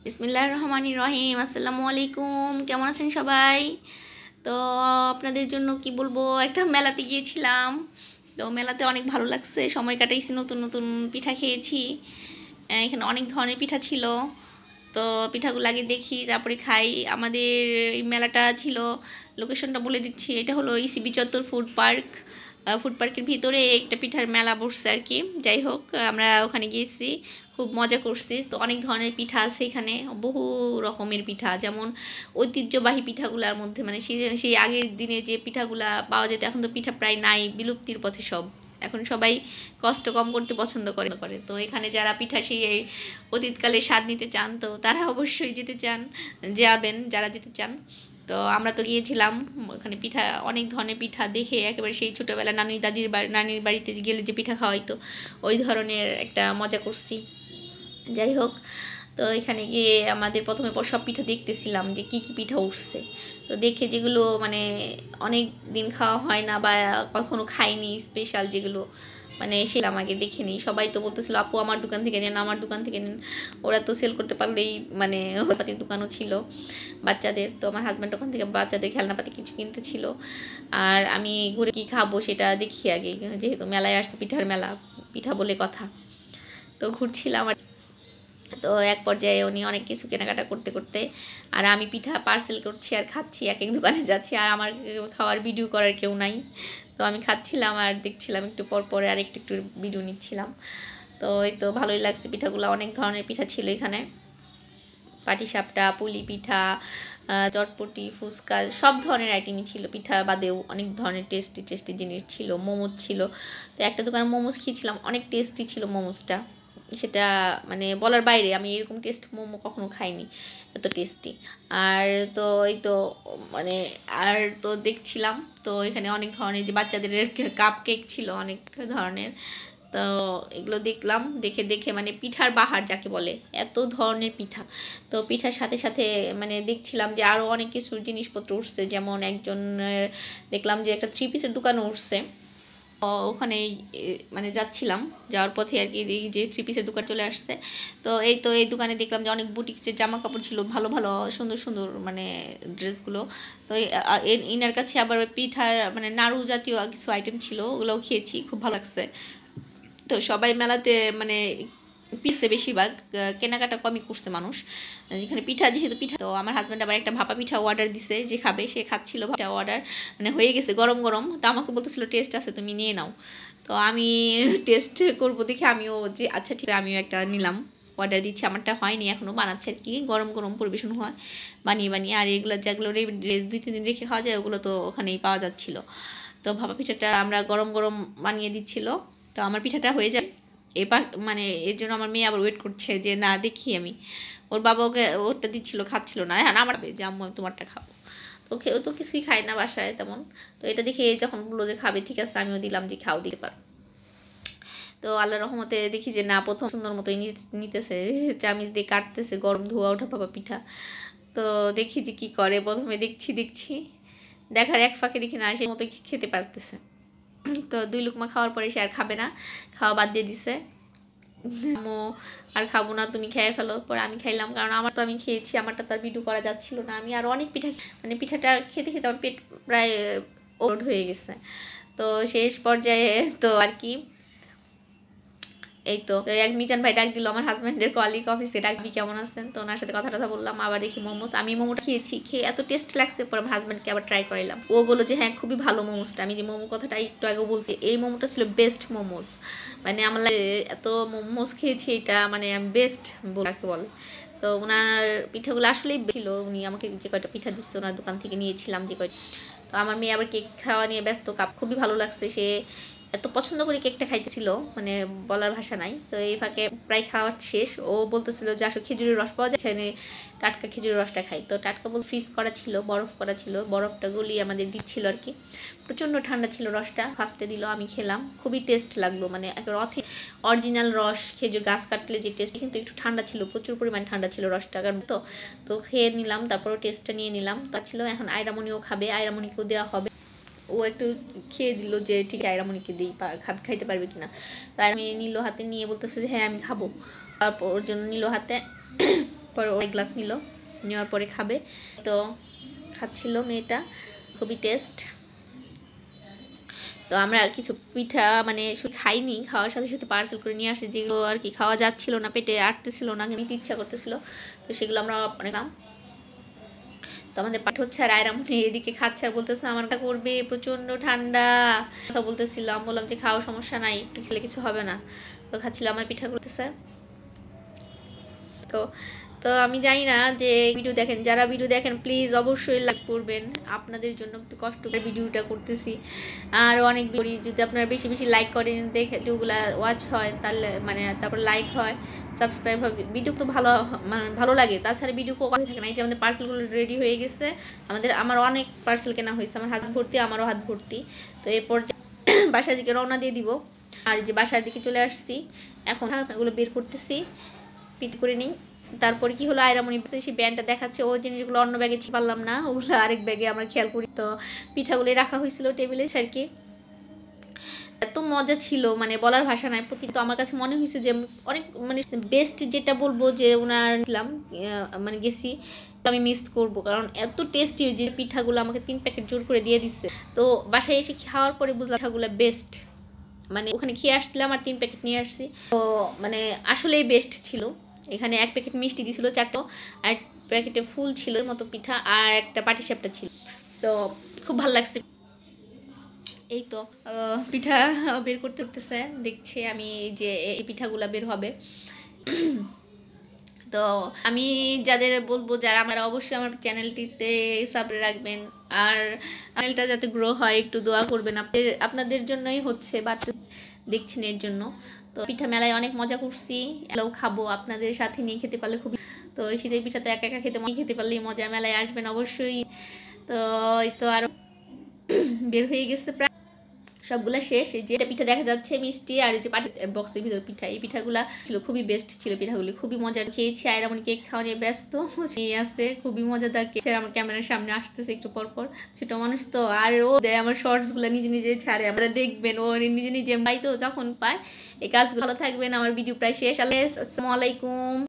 বিসমিল্লাহির রহমানির রহিম। আসসালামু আলাইকুম, কেমন আছেন সবাই? তো আপনাদের জন্য কি বলবো, একটা মেলাতে গিয়েছিলাম। তো মেলাতে অনেক ভালো লাগছে, সময় কাটাইছি, নতুন নতুন পিঠা খেয়েছি। এখানে অনেক ধরনের পিঠা ছিল। তো পিঠাগুলো আগে দেখি, তারপরে খাই। আমাদের এই মেলাটা ছিল, লোকেশনটা বলে দিচ্ছি, এটা হলো ইসিবি চত্বর ফুড পার্ক। ফুড পার্কের ভিতরে একটা পিঠার মেলা বসছে আর কি। যাই হোক, আমরা ওখানে গিয়েছি, খুব মজা করছি। তো অনেক ধরনের পিঠা আছে এখানে, বহু রকমের পিঠা, যেমন ঐতিহ্যবাহী পিঠাগুলোর মধ্যে মানে সেই আগের দিনে যে পিঠাগুলা পাওয়া যেত, এখন তো পিঠা প্রায় নাই, বিলুপ্তির পথে সব। এখন সবাই কষ্ট কম করতে পছন্দ করে। তো এখানে যারা পিঠা সেই অতীতকালে স্বাদ নিতে চান, তো তারা অবশ্যই যাবেন যারা যেতে চান। তো আমরা তো গিয়েছিলাম ওখানে, পিঠা অনেক ধরনের পিঠা দেখে একেবারে সেই ছোটোবেলা নানির বাড়িতে গেলে যে পিঠা খাওয়াই, তো ওই ধরনের একটা মজা করছি। যাই হোক, তো এখানে গিয়ে আমাদের প্রথমে সব পিঠা দেখতেছিলাম যে কী কী পিঠা উঠছে। তো দেখে যেগুলো মানে অনেক দিন খাওয়া হয় না বা কখনো খাইনি, স্পেশাল যেগুলো মানে সেলাম আগে দেখে নিই। সবাই তো বলতেছিল আপু আমার দোকান থেকে নেন, আমার দোকান থেকে নেন। ওরা তো সেল করতে পারলেই, মানে পাতির দোকানও ছিল বাচ্চাদের। তো আমার হাজব্যান্ড ওখান থেকে বাচ্চাদের খেলনাপাতি কিছু কিনতে ছিল, আর আমি ঘুরে কী খাবো সেটা দেখি আগে, যেহেতু মেলায় আসছে, পিঠার মেলা, পিঠা বলে কথা। তো ঘুরছিলাম আর, তো এক পর্যায়ে উনি অনেক কিছু কেনাকাটা করতে করতে, আর আমি পিঠা পার্সেল করছি আর খাচ্ছি, এক এক দোকানে যাচ্ছি, আর আমার খাওয়ার ভিডিও করার কেউ নাই। তো আমি খাচ্ছিলাম আর দেখছিলাম, একটু পর পরে আর একটু একটু ভিডিও নিচ্ছিলাম। তো এই তো ভালোই লাগছে পিঠাগুলো, অনেক ধরনের পিঠা ছিল এখানে। পাটিসাপটা, পুলি পিঠা, চটপটি, ফুচকা, সব ধরনের আইটেমই ছিল। পিঠা বাদেও অনেক ধরনের টেস্টি টেস্টি জিনিস ছিল, মোমোজ ছিল। তো একটা দোকানে মোমোজ খেয়েছিলাম, অনেক টেস্টি ছিল মোমোজটা, সেটা মানে বলার বাইরে। আমি এরকম টেস্ট মোমো কখনো খাইনি, এত টেস্টি। আর তো এই তো মানে, আর তো দেখছিলাম, তো এখানে অনেক ধরনের যে বাচ্চাদের কাপ কেক ছিল অনেক ধরনের। তো এগুলো দেখলাম, দেখে দেখে মানে পিঠার বাহার যাকে বলে, এত ধরনের পিঠা। তো পিঠার সাথে সাথে মানে দেখছিলাম যে আরও অনেক কিছু জিনিসপত্র উঠছে, যেমন একজনের দেখলাম যে একটা 3 পিসের দোকানও উঠছে। ওখানে মানে যাচ্ছিলাম, যাওয়ার পথে আর কি এই যে 3 পিসের দোকান চলে আসছে। তো এই দোকানে দেখলাম যে অনেক বুটিক্সের জামা কাপড় ছিল, ভালো ভালো সুন্দর সুন্দর মানে ড্রেসগুলো। তো ইনার কাছে আবার পিঠার মানে নাড়ু জাতীয় কিছু আইটেম ছিল, ওগুলোও খেয়েছি, খুব ভালো লাগছে। তো সবাই মেলাতে মানে পিসে বেশিরভাগ কেনাকাটা কমই করছে মানুষ, যেখানে পিঠা, যেহেতু পিঠা। তো আমার হাজব্যান্ড আবার একটা ভাপা পিঠা অর্ডার দিছে, যে খাবে সে খাচ্ছিল, পিঠা অর্ডার মানে হয়ে গেছে গরম গরম। তো আমাকে বলতেছিল টেস্ট আছে, তুমি নিয়ে নাও। তো আমি টেস্ট করবো দেখে আমিও যে আচ্ছা ঠিক আছে, আমিও একটা নিলাম, অর্ডার দিচ্ছি। আমারটা হয়নি এখনও, বানাচ্ছে আর কি, গরম গরম পরিবেশন হয় বানিয়ে বানিয়ে। আর এগুলো যেগুলো 2-3 দিন রেখে খাওয়া যায়, ওগুলো তো ওখানেই পাওয়া যাচ্ছিল। তো ভাপা পিঠাটা আমরা গরম গরম বানিয়ে দিচ্ছিল। তো আমার পিঠাটা হয়ে যায় এবার, মানে এর জন্য আমার মেয়ে আবার ওয়েট করছে যে না দেখি আমি। ওর বাবা ওকে ওরটা দিচ্ছিল, খাচ্ছিল না, হ্যাঁ আমার যে আম্মু তোমারটা খাবো। তো ও তো কিছুই খায় না বাসায় তেমন। তো এটা দেখে যখন বললো যে খাবে, ঠিক আছে আমিও দিলাম যে খাও, দিতে পারো। তো আল্লাহর রহমতে দেখি যে না, প্রথম সুন্দর মতোই নিতেছে, চামিচ দিয়ে কাটতেছে, গরম ধোয়া ওঠা ভাপা পিঠা। তো দেখি যে কি করে, প্রথমে দেখছি দেখার এক ফাঁকে দেখি না সে মতো খেতে পারতেছে। তো 2 লুকমা খাওয়ার পরে সে আর খাবে না, খাওয়া বাদ দিয়ে দিছে। আম্মু আর খাবো না, তুমি খেয়ে ফেলো। পরে আমি খাইলাম, কারণ আমার তো আমি খেয়েছি, আমারটা তো আর ভিডিও করা যাচ্ছিল না। আমি আর অনেক পিঠা, মানে পিঠাটা খেতে খেতে আমার পেট প্রায় ওভারলোড হয়ে গেছে। তো শেষ পর্যায়ে তো আর কি, এই তো এক মিজান ভাই ডাক দিল, আমার হাজব্যান্ডের কলিগ, অফিসে ডাক, কেমন আছেন? তো ওনার সাথে কথা বললাম। আবার দেখি মোমোস, আমি মোমোটা খেয়েছি, খেয়ে এত টেস্ট লাগছে, পরে আমার হাজব্যান্ডকে আবার ট্রাই করাইলাম। ও বললো যে হ্যাঁ খুবই ভালো মোমোসটা। আমি যে মোমো কথাটা একটু আগে বলছি, এই মোমোটা ছিল বেস্ট মোমোস। মানে আমার এত মোমোস খেয়েছি, এটা মানে বেস্ট বলতে বলে। তো ওনার পিঠাগুলো আসলেই ছিল, উনি আমাকে যে কয়টা পিঠা দিচ্ছে ওনার দোকান থেকে নিয়েছিলাম যে কয়টা। তো আমার মেয়ে আবার কেক খাওয়া নিয়ে ব্যস্ত, কাপ খুবই ভালো লাগছে, সে এত পছন্দ করে কেকটা খাইতেছিল, মানে বলার ভাষা নাই। তো এই ফাঁকে প্রায় খাওয়া শেষ, ও বলতেছিল যে আসলে খেজুরের রস পাওয়া যায়, এখানে টাটকা খেজুরের রসটা খাই। তো টাটকা বল ফ্রিজ করা ছিল, বরফ করা ছিল, বরফটা গলিয়ে আমাদের দিচ্ছিল আর কি। প্রচণ্ড ঠান্ডা ছিল রসটা, ফার্স্টে দিল, আমি খেলাম, খুবই টেস্ট লাগলো, মানে একটা অরিজিনাল রস, খেজুর গাছ কাটলে যে টেস্ট, কিন্তু একটু ঠান্ডা ছিল, প্রচুর পরিমাণ ঠান্ডা ছিল রসটা। কারণ তো খেয়ে নিলাম, তারপরও টেস্টটা নিয়ে নিলাম। তা ছিল, এখন আয়রামণিও খাবে, আয়রামণিকেও দেওয়া হবে। ও একটু খেয়ে দিল যে ঠিক আছে আয়রামণিকে দিই, খাইতে পারবে কিনা। তো আমি নিল হাতে, নিয়ে বলতেছে যে হ্যাঁ আমি খাবো। তারপর ওর জন্য নিল হাতে, পরে ওই গ্লাস নিল, নেওয়ার পরে খাবে। তো খাচ্ছিল মেয়েটা, খুবই টেস্ট। তো আমরা কিছু পিঠা মানে শুধু খাইনি, খাওয়ার সাথে সাথে পার্সেল করে নিয়ে আসি, যেগুলো আর কি খাওয়া যাচ্ছিল না, পেটে আটতেছিল না, নিতে ইচ্ছা করতেছিল, তো সেগুলো আমরা অনেক খাম। তো আমাদের পাঠ হচ্ছে আর আয়রামনি এদিকে খাচ্ছে আর বলতেছে আমার করবে, প্রচণ্ড ঠান্ডা কথা বলতেছিলাম, বললাম যে খাওয়া সমস্যা নাই, একটু খেলে কিছু হবে না। তো খাচ্ছিল, আমার পিঠা করতেছে। তো তো আমি জানি না যে ভিডিও দেখেন, যারা ভিডিও দেখেন প্লিজ অবশ্যই লাইক করবেন, আপনাদের জন্য একটু কষ্ট করে ভিডিওটা করতেছি। আর অনেক ভিডিও যদি আপনারা বেশি বেশি লাইক করেন, দেখে ভিডিওগুলো ওয়াচ হয়, তাহলে মানে তারপর লাইক হয়, সাবস্ক্রাইব হবে, ভিডিও তো ভালো মানে ভালো লাগে। তাছাড়া ভিডিও কখন থাকে না। এই যে আমাদের পার্সেলগুলো রেডি হয়ে গেছে, আমার অনেক পার্সেল কেনা হয়েছে, আমার হাত ভর্তি, আমারও হাত ভর্তি। তো এরপর বাসার দিকে রওনা দিয়ে দিব। আর যে বাসার দিকে চলে আসছি, এখন এগুলো বের করতেছি, পিট করে নিই। তারপরে কি হলো, আয়রামনি সেই ব্যান্ডটা দেখাচ্ছে, ও জিনিসগুলো অন্য ব্যাগে পারলাম না, ওগুলো আরেক ব্যাগে আমরা খেয়াল করি। তো পিঠাগুলি রাখা হয়েছিল টেবিলে আর কি। এত মজা ছিল মানে বলার ভাষা নাই। তো আমার কাছে মনে হয়েছে যে অনেক মানে বেস্ট যেটা বলবো যে ওনার মানে গেছি আমি মিস করব, কারণ এত টেস্টি যে পিঠাগুলো আমাকে 3 প্যাকেট জোর করে দিয়ে দিচ্ছে। তো বাসায় এসে খাওয়ার পরে বুঝলাম পিঠাগুলো বেস্ট, মানে ওখানে খেয়ে আসছিলাম আর 3 প্যাকেট নিয়ে আসছি। তো মানে আসলেই বেস্ট ছিল। এখানে 1 প্যাকেট মিষ্টি দিয়েছিল 4টা, আর 1 প্যাকেটে ফুল ছিল মতো পিঠা, আর একটা পাটিসাপটা ছিল। তো খুব ভালো লাগছে। এই তো পিঠা বের করতেছে, দেখছি আমি যে এই পিঠাগুলা বের হবে। তো আমি যাদের বলবো, যারা আমরা অবশ্যই আমার চ্যানেলটিতে সাবস্ক্রাইব রাখবেন, আর চ্যানেলটা যাতে গ্রো হয় একটু দোয়া করবেন, আপনাদের জন্যই হচ্ছে বাড়তে দেখছেন এর জন্য। তো পিঠা মেলায় অনেক মজা করছি, এলাও খাবো আপনাদের সাথে নিয়ে খেতে পারলে খুবই। তো শীতের পিঠা তো একা একা খেতে পারলেই মজা, মেলায় আসবেন অবশ্যই। তো এই তো আরো বের হয়ে গেছে প্রায় সবগুলা শেষ। যেটা পিঠা দেখা যাচ্ছে মিষ্টি, আর যে পাটি বক্সের ভিতর পিঠা, এই পিঠাগুলা ছিল খুবই বেস্ট ছিল, পিঠাগুলি খুবই মজার খেয়েছি। আয়রামনি কেক খাওয়া নিয়ে ব্যস্ত আছে, খুবই মজাদার কেক। আমার ক্যামেরার সামনে আসতেছে একটু পরপর, ছোট মানুষ তো, আর ও দেয় আমার শর্টস গুলা নিজে নিজে ছাড়ে, আমরা দেখবেন ও নিজে নিজে পাই, তো যখন পায় এই কাজগুলো। ভালো থাকবেন, আমার ভিডিও প্রায় শেষ। আসসালামু আলাইকুম।